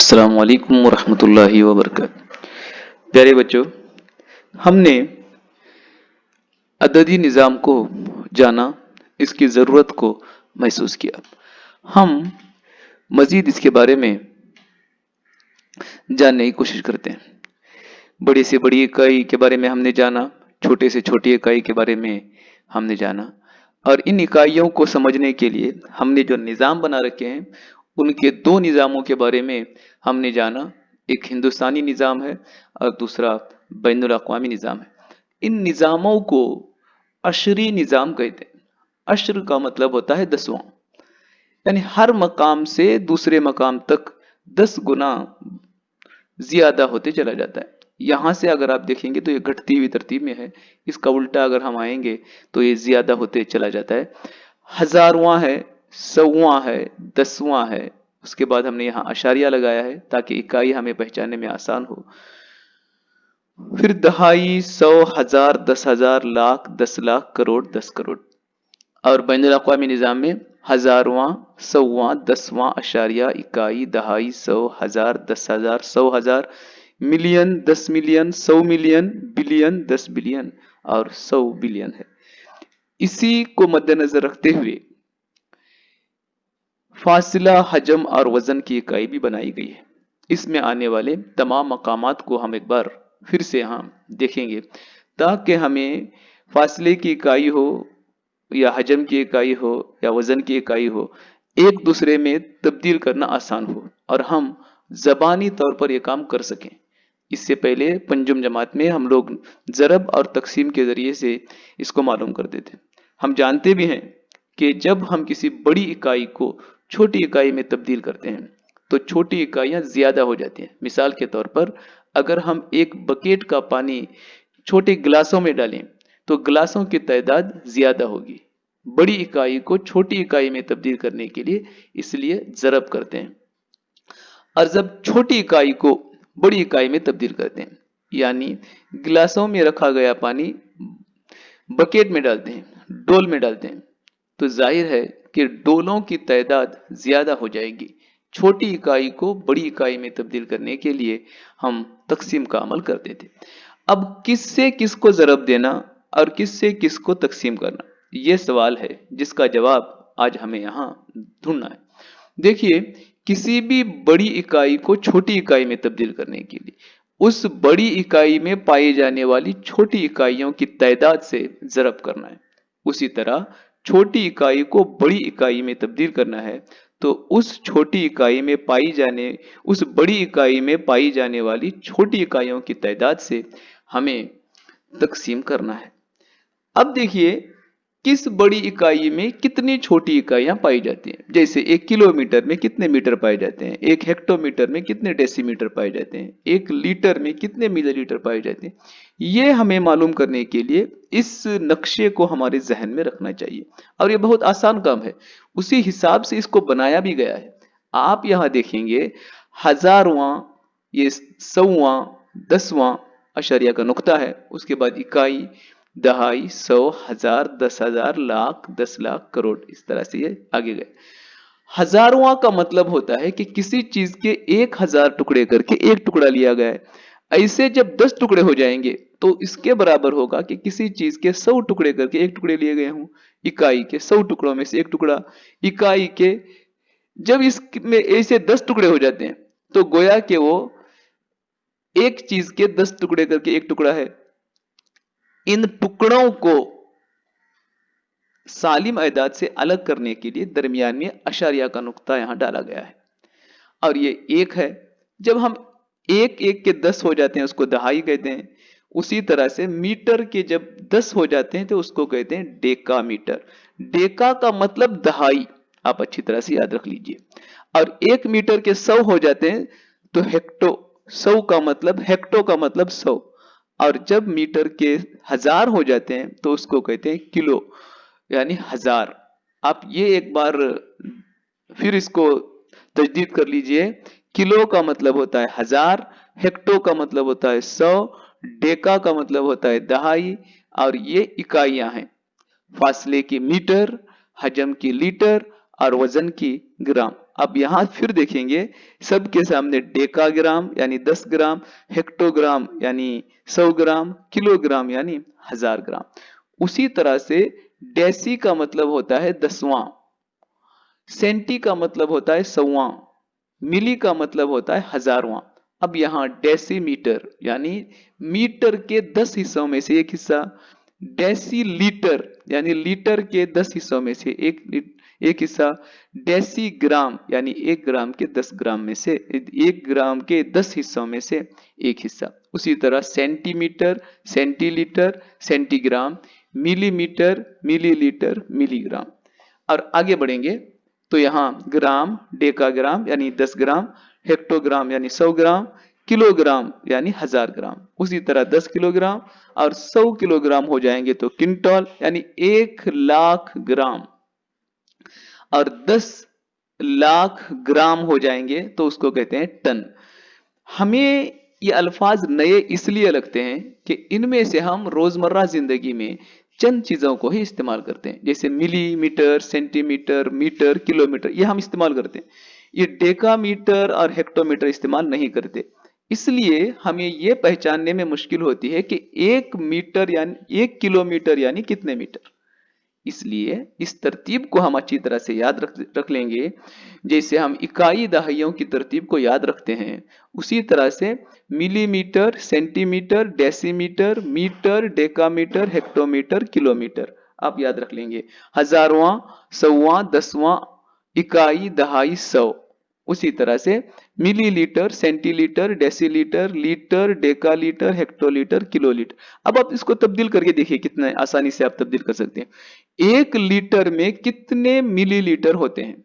अस्सलामु अलैकुम वरहमतुल्लाहि वबरकातुहू। प्यारे बच्चों, हमने अददी निज़ाम को जाना, इसकी ज़रूरत को महसूस किया। हम मज़ीद इसके बारे में जानने की कोशिश करते हैं। बड़ी से बड़ी इकाई के बारे में हमने जाना, छोटे से छोटी इकाई के बारे में हमने जाना, और इन इकाइयों को समझने के लिए हमने जो निज़ाम बना रखे हैं, उनके दो निज़ामों के बारे में हमने जाना। एक हिंदुस्तानी निज़ाम है और दूसरा बैनुल अक़वामी निज़ाम है। इन निज़ामों को अशरी निज़ाम कहते हैं। अशर का मतलब होता है 10वां, यानी हर मकाम से दूसरे मकाम तक 10 गुना ज्यादा होते चला जाता है। यहां से अगर आप देखेंगे तो ये घटती हुई तरतीब में है, इसका उल्टा अगर हम आएंगे तो ये ज्यादा होते चला जाता है। हजारवां है, सौवां है, 10वां है, उसके बाद हमने यहाँ अशारिया लगाया है ताकि इकाई हमें पहचानने में आसान हो। फिर दहाई, 100, 1000, 10,000, लाख, 10 लाख, करोड़, 10 करोड़। और बैनुल अक़वामी निज़ाम में हजारवां, सौवां, 10वां, अशारिया, इकाई, दहाई, 100, 1000, 10,000, 100,000, million, 10 million, 100 million, billion, 10 billion और 100 बिलियन है। इसी को मद्देनजर रखते हुए फासिला, हजम और वजन की इकाई भी बनाई गई है। इसमें आने वाले तमाम मकामात को हम एक बार फिर से यहाँ देखेंगे ताकि हमें फासले की इकाई हो या हजम की इकाई हो या वजन की इकाई हो, एक दूसरे में तब्दील करना आसान हो और हम जबानी तौर पर यह काम कर सकें। इससे पहले पंजुम जमात में हम लोग ज़रब और तकसीम के जरिए से इसको मालूम करते थे। हम जानते भी हैं कि जब हम किसी बड़ी इकाई को छोटी इकाई में तब्दील करते हैं तो छोटी इकाइयां ज्यादा हो जाती हैं। मिसाल के तौर पर अगर हम एक बकेट का पानी छोटे गिलासों में डालें तो गिलासों की तादाद ज्यादा होगी। बड़ी इकाई को छोटी इकाई में तब्दील करने के लिए इसलिए ज़रब करते हैं। और जब छोटी इकाई को बड़ी इकाई में तब्दील करते हैं, यानी गिलासों में रखा गया पानी बकेट में डालते हैं, डोल में डालते हैं, तो जाहिर है कि डोलों की तादाद ज्यादा हो जाएगी। छोटी इकाई को बड़ी इकाई में तब्दील करने के लिए हम तकसीम का अमल करते थे। अब किससे किसको ज़रब देना और किससे किसको तकसीम करना, ये सवाल है जिसका जवाब आज हमें यहाँ ढूंढना है। देखिए, किसी भी बड़ी इकाई को छोटी इकाई में तब्दील करने के लिए उस बड़ी इकाई में पाई जाने वाली छोटी इकाइयों की तादाद से ज़रब करना है। उसी तरह छोटी इकाई को बड़ी इकाई में तब्दील करना है तो उस छोटी इकाई में पाई जाने उस बड़ी इकाई में पाई जाने वाली छोटी इकाइयों की तादाद से हमें तकसीम करना है। अब देखिए, किस बड़ी इकाई में कितनी छोटी इकाइयां पाई जाती हैं। जैसे 1 किलोमीटर में कितने मीटर पाए जाते हैं, 1 हेक्टोमीटर में कितने डेसीमीटर पाए जाते हैं, 1 लीटर में कितने मिलीलीटर पाए जाते हैं। ये हमें मालूम करने के लिए इस नक्शे को हमारे जहन में रखना चाहिए और ये बहुत आसान काम है। उसी हिसाब से इसको बनाया भी गया है। आप यहाँ देखेंगे, हजारवां, ये सौवां, 10वां अशरिया का नुक्ता है, उसके बाद इकाई, दहाई, 100, 1000, 10,000, लाख, 10 लाख, करोड़, इस तरह से ये आगे गए। हजारवां का मतलब होता है कि किसी चीज के 1000 टुकड़े करके एक टुकड़ा लिया गया है। ऐसे जब 10 टुकड़े हो जाएंगे तो इसके बराबर होगा कि किसी चीज के 100 टुकड़े करके एक टुकड़े लिए गए हों। इकाई के 100 टुकड़ों में से एक टुकड़ा, इकाई के जब इसमें ऐसे 10 टुकड़े हो जाते हैं तो गोया कि वो एक चीज के 10 टुकड़े करके एक टुकड़ा है। इन टुकड़ों को सालिम अदाद से अलग करने के लिए दरमियान में अशारिया का नुक्ता यहां डाला गया है और ये एक है। जब हम एक एक के 10 हो जाते हैं उसको दहाई कहते हैं। उसी तरह से मीटर के जब 10 हो जाते हैं तो उसको कहते हैं डेका मीटर। डेका का मतलब दहाई, आप अच्छी तरह से याद रख लीजिए। और 1 मीटर के 100 हो जाते हैं तो हेक्टो, 100 का मतलब, हेक्टो का मतलब 100। और जब मीटर के 1000 हो जाते हैं तो उसको कहते हैं किलो, यानी 1000। आप ये एक बार फिर इसको तजदीद कर लीजिए। किलो का मतलब होता है 1000, हेक्टो का मतलब होता है 100, डेका का मतलब होता है दहाई, और ये इकाइयां हैं। फासले की मीटर, हजम की लीटर और वजन की ग्राम। अब यहाँ फिर देखेंगे सबके सामने डेकाग्राम यानी 10 ग्राम, हेक्टोग्राम यानी 100 ग्राम, किलोग्राम यानी 1000 ग्राम। उसी तरह से डेसी का मतलब होता है दसवां, सेंटी का मतलब होता है सौवां, मिली का मतलब होता है हजारवां। अब यहाँ डेसीमीटर यानी मीटर के 10 हिस्सों में से एक हिस्सा, डेसी लीटर यानी लीटर के 10 हिस्सों में से एक हिस्सा, डेसी ग्राम यानी 1 ग्राम के 10 ग्राम में से 1 ग्राम के 10 हिस्सों में से एक हिस्सा। उसी तरह centimetre, centilitre, centigram, millimetre, millilitre, milligram. और आगे बढ़ेंगे तो यहाँ ग्राम, डेकाग्राम यानी 10 ग्राम, हेक्टोग्राम यानी 100 ग्राम, किलोग्राम यानी 1000 ग्राम। उसी तरह 10 किलोग्राम और 100 किलोग्राम हो जाएंगे तो क्विंटल यानी 1,00,000 ग्राम, और 10 लाख ग्राम हो जाएंगे तो उसको कहते हैं टन। हमें ये अल्फाज नए इसलिए लगते हैं कि इनमें से हम रोजमर्रा जिंदगी में चंद चीजों को ही इस्तेमाल करते हैं, जैसे मिलीमीटर, सेंटीमीटर, मीटर, किलोमीटर, ये हम इस्तेमाल करते हैं। ये डेकामीटर और हेक्टोमीटर इस्तेमाल नहीं करते। इसलिए हमें ये पहचानने में मुश्किल होती है कि 1 मीटर यानी 1 किलोमीटर यानी कितने मीटर। इसलिए इस तरतीब को हम अच्छी तरह से याद रख लेंगे। जैसे हम इकाई दहाइयों की तरतीब को याद रखते हैं, उसी तरह से millimetre, centimetre, decimetre, metre, decametre, hectometre, kilometre आप याद रख लेंगे। हजारवां, सौवां, दसवां, इकाई, दहाई, सौ। उसी तरह से millilitre, centilitre, decilitre, litre, decalitre, hectolitre, kilolitre. अब आप इसको तब्दील करके देखिए कितने आसानी से आप तब्दील कर सकते हैं। 1 लीटर में कितने मिलीलीटर होते हैं?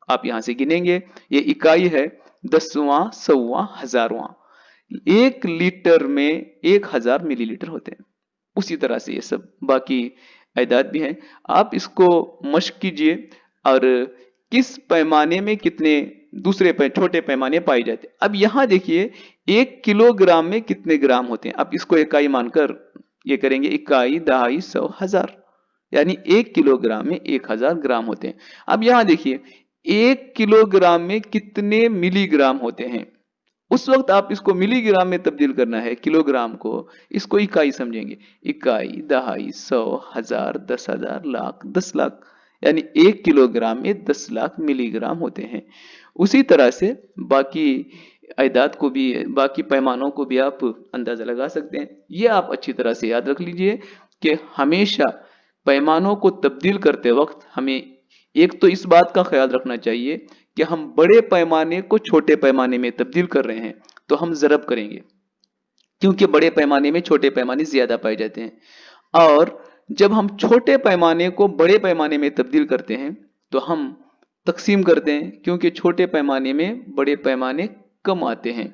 आप यहां से गिनेंगे, ये इकाई है, दसवां, सौवां, हजारवां। 1 लीटर में 1000 मिलीलीटर होते हैं। उसी तरह से ये सब बाकी एदाद भी हैं। आप इसको मश्क कीजिए और किस पैमाने में कितने दूसरे छोटे पैमाने पाए जाते हैं। अब यहां देखिए 1 किलोग्राम में कितने ग्राम होते हैं। अब इसको इकाई मानकर ये करेंगे, इकाई, दहाई, सौ, हजार, यानी 1 किलोग्राम में 1000 ग्राम होते हैं। अब यहां देखिए 1 किलोग्राम में कितने मिलीग्राम होते हैं। उस वक्त आप इसको मिलीग्राम में तब्दील करना है, किलोग्राम को, इसको इकाई समझेंगे। इकाई, दहाई, सौ, हजार, 10,000, लाख, 10 लाख, यानी 1 किलोग्राम में 10 लाख मिलीग्राम होते हैं। उसी तरह से बाकी अदाद को भी, बाकी पैमानों को भी आप अंदाजा लगा सकते हैं। ये आप अच्छी तरह से याद रख लीजिए कि हमेशा पैमानों को तब्दील करते वक्त हमें एक तो इस बात का ख्याल रखना चाहिए कि हम बड़े पैमाने को छोटे पैमाने में तब्दील कर रहे हैं तो हम ज़रब करेंगे, क्योंकि बड़े पैमाने में छोटे पैमाने ज्यादा पाए जाते हैं। और जब हम छोटे पैमाने को बड़े पैमाने में तब्दील करते हैं तो हम तकसीम करते हैं, क्योंकि छोटे पैमाने में बड़े पैमाने कम आते हैं।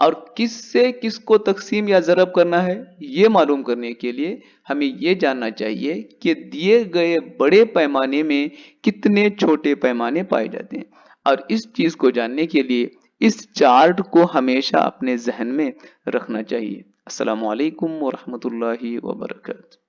और किससे किसको तकसीम या ज़रब करना है, ये मालूम करने के लिए हमें ये जानना चाहिए कि दिए गए बड़े पैमाने में कितने छोटे पैमाने पाए जाते हैं। और इस चीज़ को जानने के लिए इस चार्ट को हमेशा अपने जहन में रखना चाहिए। अस्सलामु अलैकुम व रहमतुल्लाहि व बरकातहू।